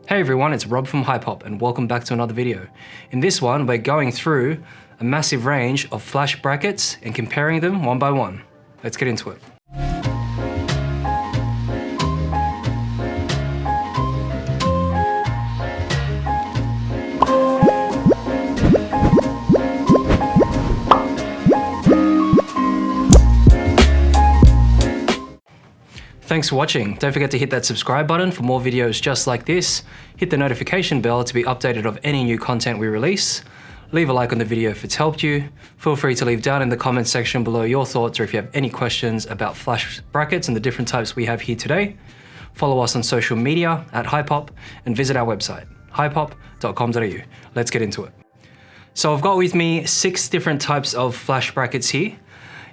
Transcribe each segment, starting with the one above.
Hey everyone, it's Rob from Hypop and welcome back to another video. In this one, we're going through a massive range of flash brackets and comparing them one by one. Let's get into it. Thanks for watching. Don't forget to hit that subscribe button for more videos just like this. Hit the notification bell to be updated of any new content we release. Leave a like on the video if it's helped you. Feel free to leave down in the comment section below your thoughts or if you have any questions about flash brackets and the different types we have here today. Follow us on social media at Hypop and visit our website, hypop.com.au. Let's get into it. So I've got with me 6 different types of flash brackets here.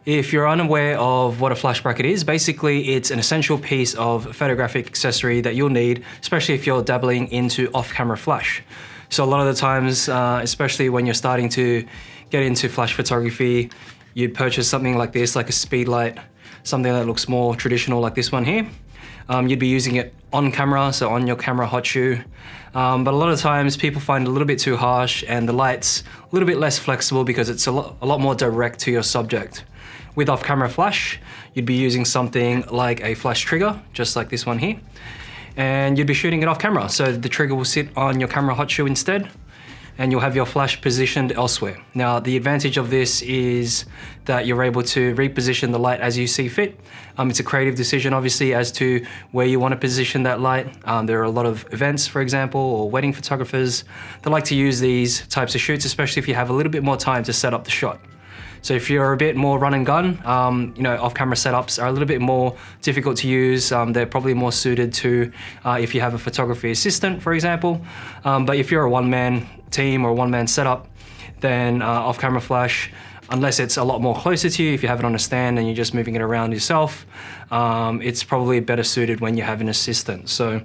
If you're unaware of what a flash bracket is, basically it's an essential piece of photographic accessory that you'll need, especially if you're dabbling into off-camera flash. So a lot of the times, especially when you're starting to get into flash photography, you'd purchase something like this, like a Speedlite, something that looks more traditional like this one here. You'd be using it on camera, so on your camera hot shoe. But a lot of times people find it a little bit too harsh and the light's a little bit less flexible because it's a lot more direct to your subject. With off-camera flash, you'd be using something like a flash trigger, just like this one here, and you'd be shooting it off camera. So the trigger will sit on your camera hot shoe instead, and you'll have your flash positioned elsewhere. Now, the advantage of this is that you're able to reposition the light as you see fit. It's a creative decision, obviously, as to where you want to position that light. There are a lot of events, for example, or wedding photographers that like to use these types of shoots, especially if you have a little bit more time to set up the shot. So if you're a bit more run and gun, off-camera setups are a little bit more difficult to use. They're probably more suited to if you have a photography assistant, for example. But if you're a one-man team or a one-man setup, then off-camera flash, unless it's a lot more closer to you, if you have it on a stand and you're just moving it around yourself, it's probably better suited when you have an assistant. So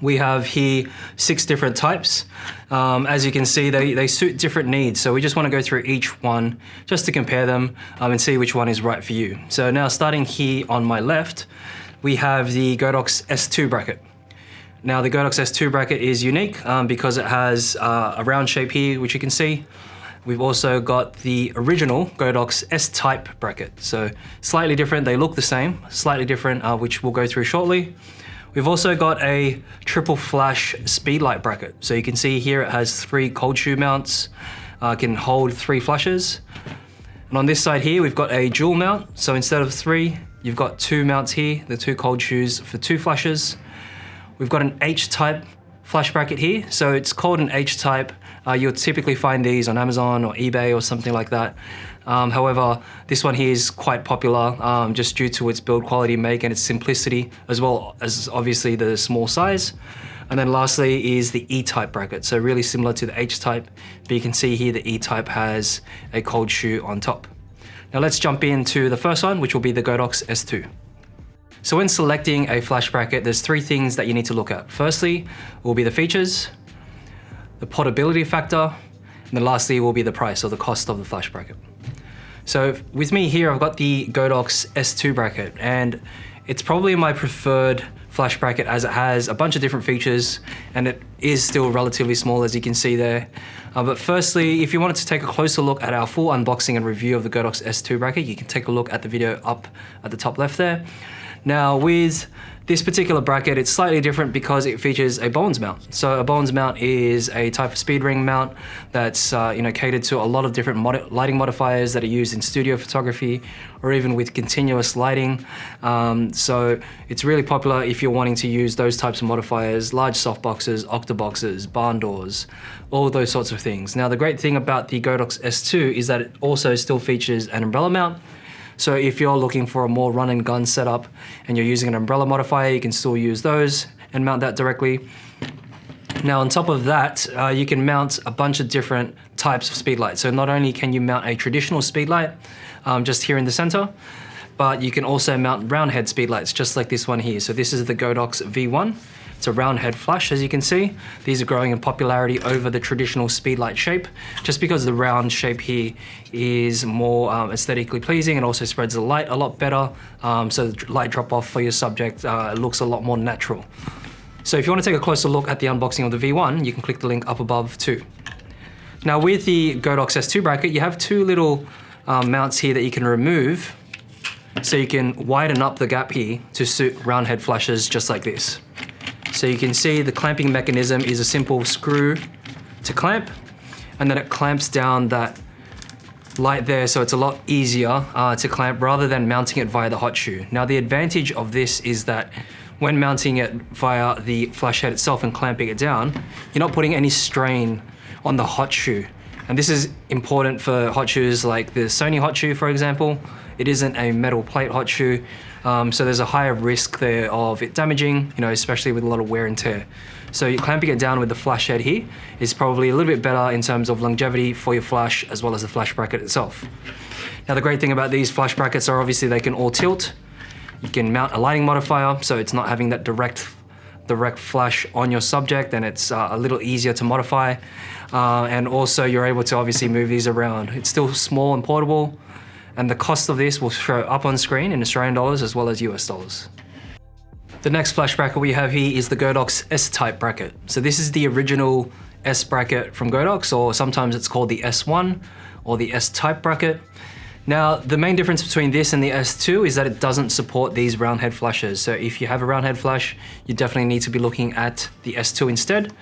we have here 6 different types. As you can see, they suit different needs. So we just want to go through each one just to compare them and see which one is right for you. So now starting here on my left, we have the Godox S2 bracket. Now the Godox S2 bracket is unique because it has a round shape here, which you can see. We've also got the original Godox S-type bracket. So slightly different, they look the same, slightly different, which we'll go through shortly. We've also got a triple flash Speedlite bracket. So you can see here it has 3 cold shoe mounts, can hold 3 flashes. And on this side here, we've got a dual mount. So instead of 3, you've got 2 mounts here, the 2 cold shoes for 2 flashes. We've got an H-type flash bracket here. So it's called an H-type. You'll typically find these on Amazon or eBay or something like that. However, this one here is quite popular just due to its build quality, make, and its simplicity, as well as obviously the small size. And then lastly is the E-type bracket. So really similar to the H-type, but you can see here the E-type has a cold shoe on top. Now let's jump into the first one, which will be the Godox S2. So when selecting a flash bracket, there's 3 things that you need to look at. Firstly, will be the features, the portability factor, and then lastly will be the price or the cost of the flash bracket. So with me here, I've got the Godox S2 bracket, and it's probably my preferred flash bracket as it has a bunch of different features and it is still relatively small, as you can see there. But firstly, if you wanted to take a closer look at our full unboxing and review of the Godox S2 bracket, you can take a look at the video up at the top left there. Now with this particular bracket, it's slightly different because it features a Bowens mount. So a Bowens mount is a type of speed ring mount that's catered to a lot of different lighting modifiers that are used in studio photography or even with continuous lighting. So it's really popular if you're wanting to use those types of modifiers, large softboxes, octaboxes, barn doors, all those sorts of things. Now the great thing about the Godox S2 is that it also still features an umbrella mount. So if you're looking for a more run and gun setup and you're using an umbrella modifier, you can still use those and mount that directly. Now on top of that, you can mount a bunch of different types of speedlights. So not only can you mount a traditional speedlight just here in the center, but you can also mount round head speedlights just like this one here. So this is the Godox V1. It's a round head flash, as you can see. These are growing in popularity over the traditional Speedlite shape, just because the round shape here is more aesthetically pleasing and also spreads the light a lot better. So the light drop off for your subject looks a lot more natural. So if you want to take a closer look at the unboxing of the V1, you can click the link up above too. Now with the Godox S2 bracket, you have two little mounts here that you can remove, so you can widen up the gap here to suit round head flashes just like this. So you can see the clamping mechanism is a simple screw to clamp, and then it clamps down that light there, so it's a lot easier to clamp rather than mounting it via the hot shoe. Now the advantage of this is that when mounting it via the flash head itself and clamping it down, you're not putting any strain on the hot shoe. And this is important for hot shoes like the Sony hot shoe, for example. It isn't a metal plate hot shoe, so there's a higher risk there of it damaging, especially with a lot of wear and tear. So you're clamping it down with the flash head here is probably a little bit better in terms of longevity for your flash as well as the flash bracket itself. Now the great thing about these flash brackets are obviously they can all tilt. You can mount a lighting modifier, so it's not having that direct flash on your subject, and it's a little easier to modify. And also you're able to obviously move these around. It's still small and portable, and the cost of this will show up on screen in Australian dollars as well as US dollars. The next flash bracket we have here is the Godox S-type bracket. So this is the original S bracket from Godox, or sometimes it's called the S1 or the S-type bracket. Now, the main difference between this and the S2 is that it doesn't support these round head flashes. So if you have a round head flash, you definitely need to be looking at the S2 instead.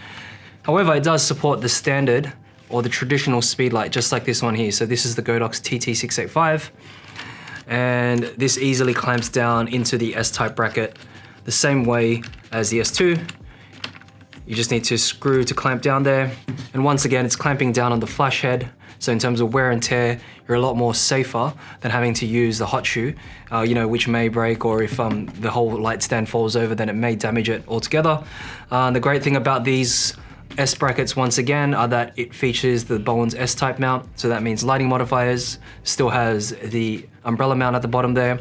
However, it does support the standard or the traditional Speedlite, just like this one here. So this is the Godox TT685, and this easily clamps down into the S-type bracket the same way as the S2. You just need to screw to clamp down there. And once again, it's clamping down on the flash head. So in terms of wear and tear, you're a lot more safer than having to use the hot shoe, which may break, or if the whole light stand falls over, then it may damage it altogether. The great thing about these S brackets, once again, are that it features the Bowens S-type mount. So that means lighting modifiers, still has the umbrella mount at the bottom there.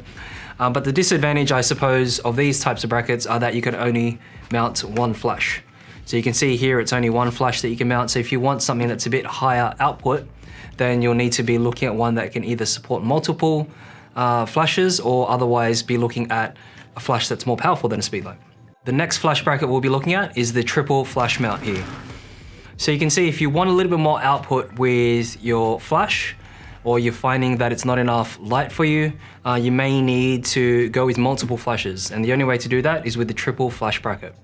But the disadvantage, I suppose, of these types of brackets are that you can only mount one flash. So you can see here, it's only one flash that you can mount. So if you want something that's a bit higher output, then you'll need to be looking at one that can either support multiple flashes, or otherwise be looking at a flash that's more powerful than a Speedlite. The next flash bracket we'll be looking at is the triple flash mount here. So you can see if you want a little bit more output with your flash, or you're finding that it's not enough light for you, you may need to go with multiple flashes. And the only way to do that is with the triple flash bracket.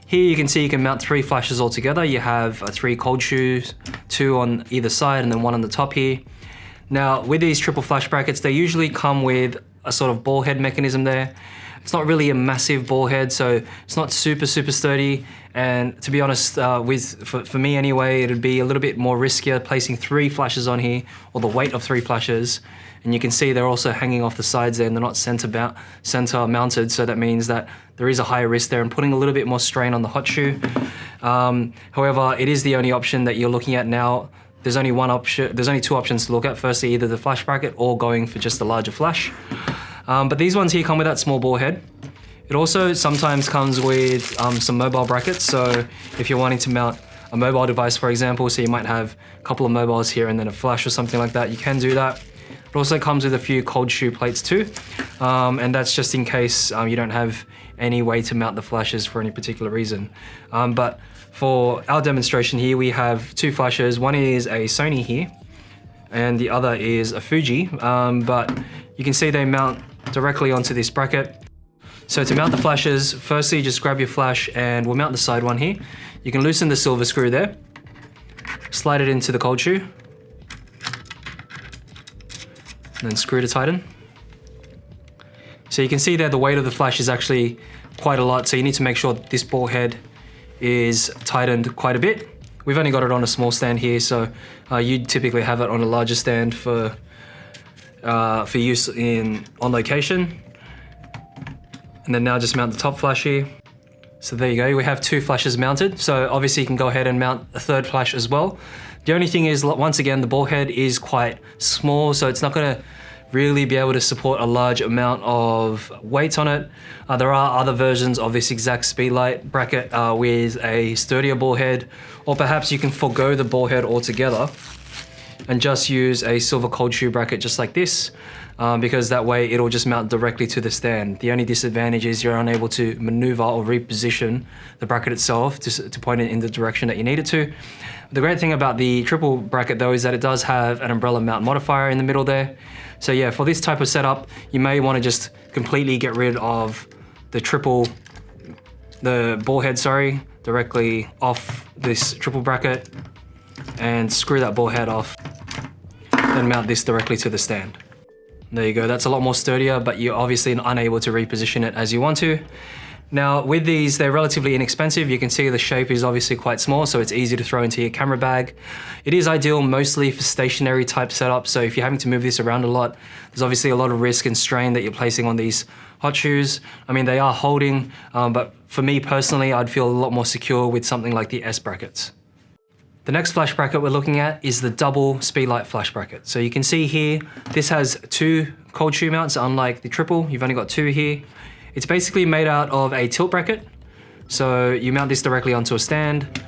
Here you can see you can mount 3 flashes altogether. You have 3 cold shoes, 2 on either side, and then 1 on the top here. Now with these triple flash brackets, they usually come with a sort of ball head mechanism there. It's not really a massive ball head, so it's not super sturdy. And to be honest, for me anyway, it'd be a little bit more riskier placing 3 flashes on here, or the weight of 3 flashes. And you can see they're also hanging off the sides there, and they're not center mounted, so that means that there is a higher risk there and putting a little bit more strain on the hot shoe. However, it is the only option that you're looking at now. There's only 2 options to look at. Firstly, either the flash bracket or going for just a larger flash. But these ones here come with that small ball head. It also sometimes comes with some mobile brackets. So if you're wanting to mount a mobile device, for example, so you might have a couple of mobiles here and then a flash or something like that, you can do that. It also comes with a few cold shoe plates too. And that's just in case you don't have any way to mount the flashes for any particular reason. But for our demonstration here, we have 2 flashes. One is a Sony here, and the other is a Fuji. But you can see they mount directly onto this bracket. So to mount the flashes, firstly, just grab your flash and we'll mount the side one here. You can loosen the silver screw there, slide it into the cold shoe, and then screw to tighten. So you can see there the weight of the flash is actually quite a lot, so you need to make sure this ball head is tightened quite a bit. We've only got it on a small stand here, so you'd typically have it on a larger stand for use on location. And then now just mount the top flash here. So there you go, we have 2 flashes mounted. So obviously you can go ahead and mount a 3rd flash as well. The only thing is, once again, the ball head is quite small, so it's not gonna really be able to support a large amount of weight on it. There are other versions of this exact Speedlite bracket with a sturdier ball head, or perhaps you can forego the ball head altogether and just use a silver cold shoe bracket just like this, because that way it'll just mount directly to the stand. The only disadvantage is you're unable to maneuver or reposition the bracket itself to point it in the direction that you need it to. The great thing about the triple bracket though is that it does have an umbrella mount modifier in the middle there. So yeah, for this type of setup, you may want to just completely get rid of the ball head, directly off this triple bracket, and screw that ball head off, then mount this directly to the stand. There you go, that's a lot more sturdier, but you're obviously unable to reposition it as you want to. Now with these, they're relatively inexpensive. You can see the shape is obviously quite small, so it's easy to throw into your camera bag. It is ideal mostly for stationary type setups, so if you're having to move this around a lot, there's obviously a lot of risk and strain that you're placing on these hot shoes. I mean, they are holding, but for me personally, I'd feel a lot more secure with something like the S brackets. The next flash bracket we're looking at is the double Speedlite flash bracket. So you can see here, this has 2 cold shoe mounts, unlike the triple, you've only got 2 here. It's basically made out of a tilt bracket. So you mount this directly onto a stand.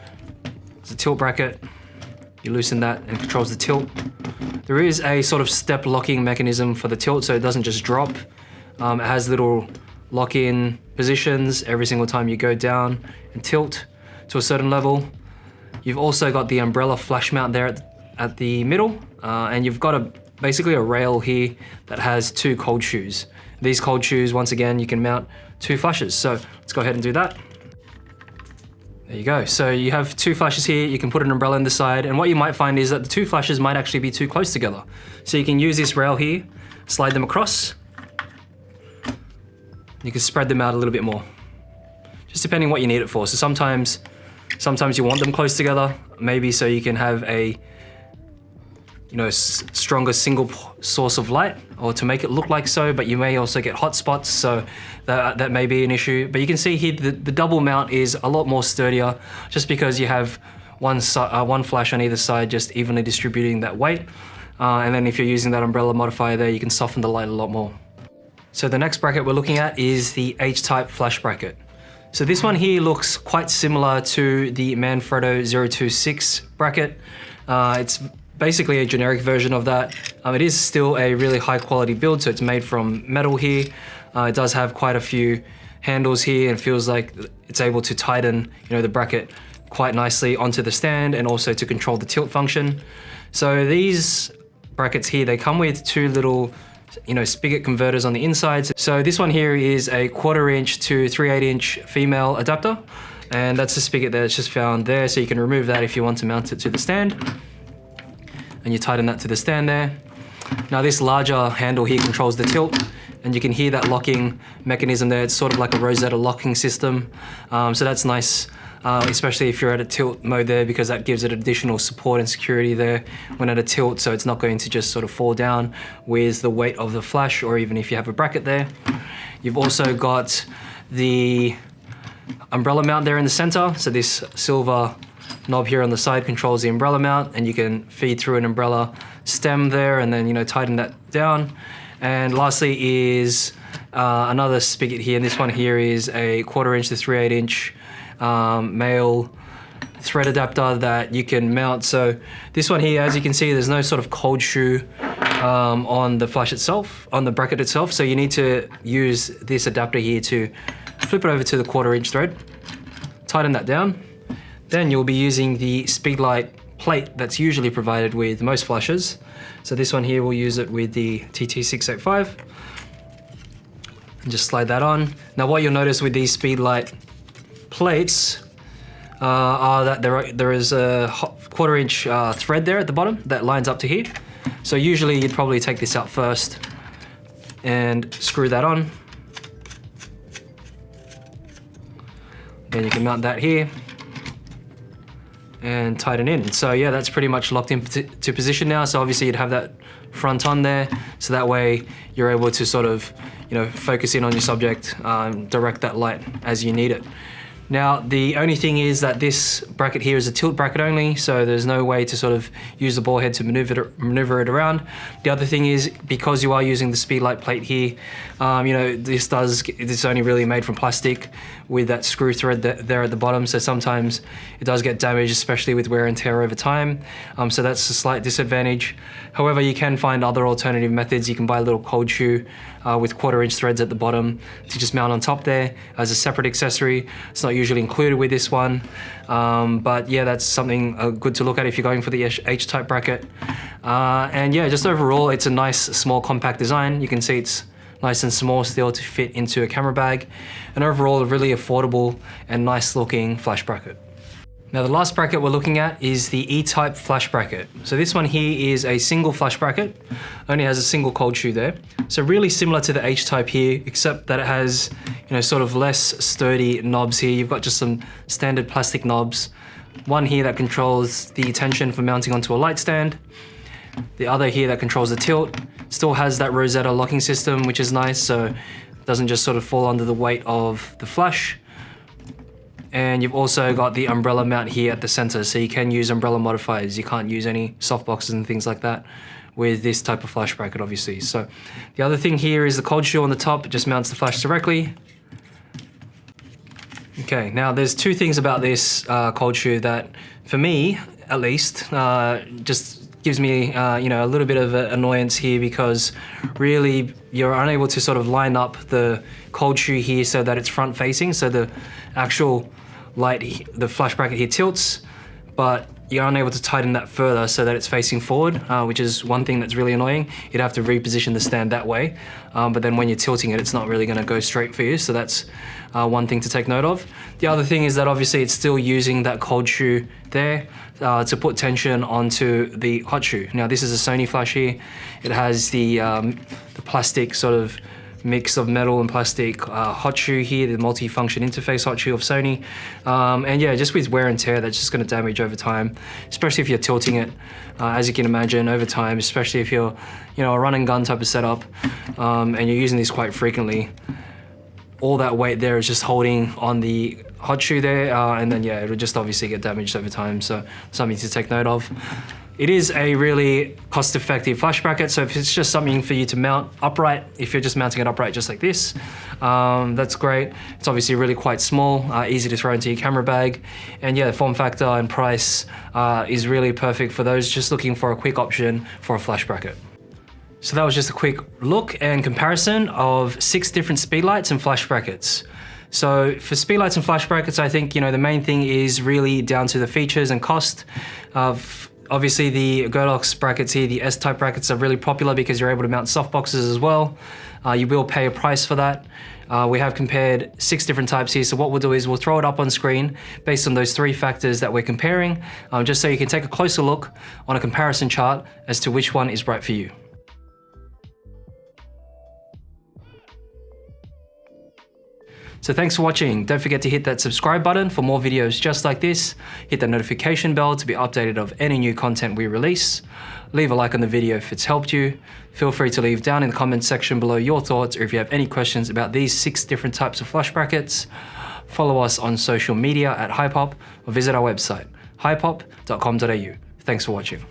It's a tilt bracket. You loosen that and it controls the tilt. There is a sort of step locking mechanism for the tilt, so it doesn't just drop. It has little lock-in positions every single time you go down and tilt to a certain level. You've also got the umbrella flash mount there at the middle, and you've got basically a rail here that has 2 cold shoes. These cold shoes, once again, you can mount 2 flashes. So let's go ahead and do that. There you go. So you have 2 flashes here, you can put an umbrella in the side, and what you might find is that the 2 flashes might actually be too close together. So you can use this rail here, slide them across. You can spread them out a little bit more, just depending what you need it for. So sometimes you want them close together, maybe so you can have a stronger single source of light, or to make it look like so, but you may also get hot spots, so that may be an issue. But you can see here the double mount is a lot more sturdier, just because you have one flash on either side, just evenly distributing that weight. And then if you're using that umbrella modifier there, you can soften the light a lot more. So the next bracket we're looking at is the H-type flash bracket. So this one here looks quite similar to the Manfrotto 026 bracket. It's basically a generic version of that. It is still a really high quality build, so it's made from metal here. It does have quite a few handles here, and feels like it's able to tighten the bracket quite nicely onto the stand, and also to control the tilt function. So these brackets here, they come with 2 little spigot converters on the inside. So this one here is a 1/4 inch to 3/8 inch female adapter, and that's the spigot that's just found there. So you can remove that if you want to mount it to the stand, and you tighten that to the stand there. Now this larger handle here controls the tilt, and you can hear that locking mechanism there. It's sort of like a Rosetta locking system. So that's nice, especially if you're at a tilt mode there, because that gives it additional support and security there when at a tilt, so it's not going to just sort of fall down with the weight of the flash, or even if you have a bracket there. You've also got the umbrella mount there in the center. So this silver knob here on the side controls the umbrella mount, and you can feed through an umbrella stem there, and then tighten that down. And lastly is another spigot here, and this one here is a 1/4 inch to 3/8 inch male thread adapter that you can mount. So this one here, as you can see, there's no sort of cold shoe on the flash itself, on the bracket itself, so you need to use this adapter here to flip it over to the 1/4 inch thread, tighten that down. Then you'll be using the Speedlite plate that's usually provided with most flashes. So this one here, we'll use it with the TT685. And just slide that on. Now what you'll notice with these Speedlite plates are that there is a 1/4 inch thread there at the bottom that lines up to here. So usually you'd probably take this out first and screw that on. Then you can mount that here and tighten in. So yeah, that's pretty much locked into position now. So obviously you'd have that front on there, so that way you're able to sort of focus in on your subject, direct that light as you need it. Now the only thing is that this bracket here is a tilt bracket only, so there's no way to sort of use the ball head to maneuver it around. The other thing is, because you are using the Speedlite plate here, it's only really made from plastic, with that screw thread there at the bottom, so sometimes it does get damaged, especially with wear and tear over time. So that's a slight disadvantage. However, you can find other alternative methods. You can buy a little cold shoe with 1/4-inch threads at the bottom to just mount on top there as a separate accessory. It's not usually included with this one, but yeah, that's something good to look at if you're going for the H-type bracket. And yeah, just overall, it's a nice, small, compact design. You can see it's nice and small still to fit into a camera bag, and overall a really affordable and nice looking flash bracket. Now the last bracket we're looking at is the E-type flash bracket. So this one here is a single flash bracket, only has a single cold shoe there. So really similar to the H-type here, except that it has, you know, sort of less sturdy knobs here. You've got just some standard plastic knobs. One here that controls the tension for mounting onto a light stand. The other here that controls the tilt. Still has that Rosetta locking system, which is nice, so it doesn't just sort of fall under the weight of the flash. And you've also got the umbrella mount here at the center, so you can use umbrella modifiers. You can't use any soft boxes and things like that with this type of flash bracket, obviously. So the other thing here is the cold shoe on the top. It just mounts the flash directly. Okay, now there's two things about this cold shoe that, for me at least, just gives me you know, a little bit of annoyance here, because really you're unable to sort of line up the cold shoe here so that it's front facing, so the actual light, the flash bracket here tilts, but you're unable to tighten that further so that it's facing forward, which is one thing that's really annoying. You'd have to reposition the stand that way, but then when you're tilting it, it's not really gonna go straight for you, so that's one thing to take note of. The other thing is that obviously it's still using that cold shoe there to put tension onto the hot shoe. Now this is a Sony flash here. It has the plastic sort of mix of metal and plastic hot shoe here, the multi-function interface hot shoe of Sony. And yeah, just with wear and tear, that's just gonna damage over time, especially if you're tilting it, as you can imagine, over time, especially if you're, you know, a run and gun type of setup, and you're using this quite frequently. All that weight there is just holding on the hot shoe there, and then yeah, it'll just obviously get damaged over time, so something to take note of. It is a really cost-effective flash bracket, so if it's just something for you to mount upright, if you're just mounting it upright just like this, that's great. It's obviously really quite small, easy to throw into your camera bag, and yeah, the form factor and price is really perfect for those just looking for a quick option for a flash bracket. So that was just a quick look and comparison of 6 different Speedlites and flash brackets. So for Speedlites and flash brackets, I think, you know, the main thing is really down to the features and cost. Obviously the Godox brackets here, the S-type brackets, are really popular because you're able to mount soft boxes as well. You will pay a price for that. We have compared 6 different types here, so what we'll do is we'll throw it up on screen based on those 3 factors that we're comparing, just so you can take a closer look on a comparison chart as to which one is right for you. So thanks for watching. Don't forget to hit that subscribe button for more videos just like this. Hit the notification bell to be updated of any new content we release. Leave a like on the video if it's helped you. Feel free to leave down in the comments section below your thoughts, or if you have any questions about these 6 different types of flash brackets. Follow us on social media at Hypop, or visit our website, hypop.com.au. Thanks for watching.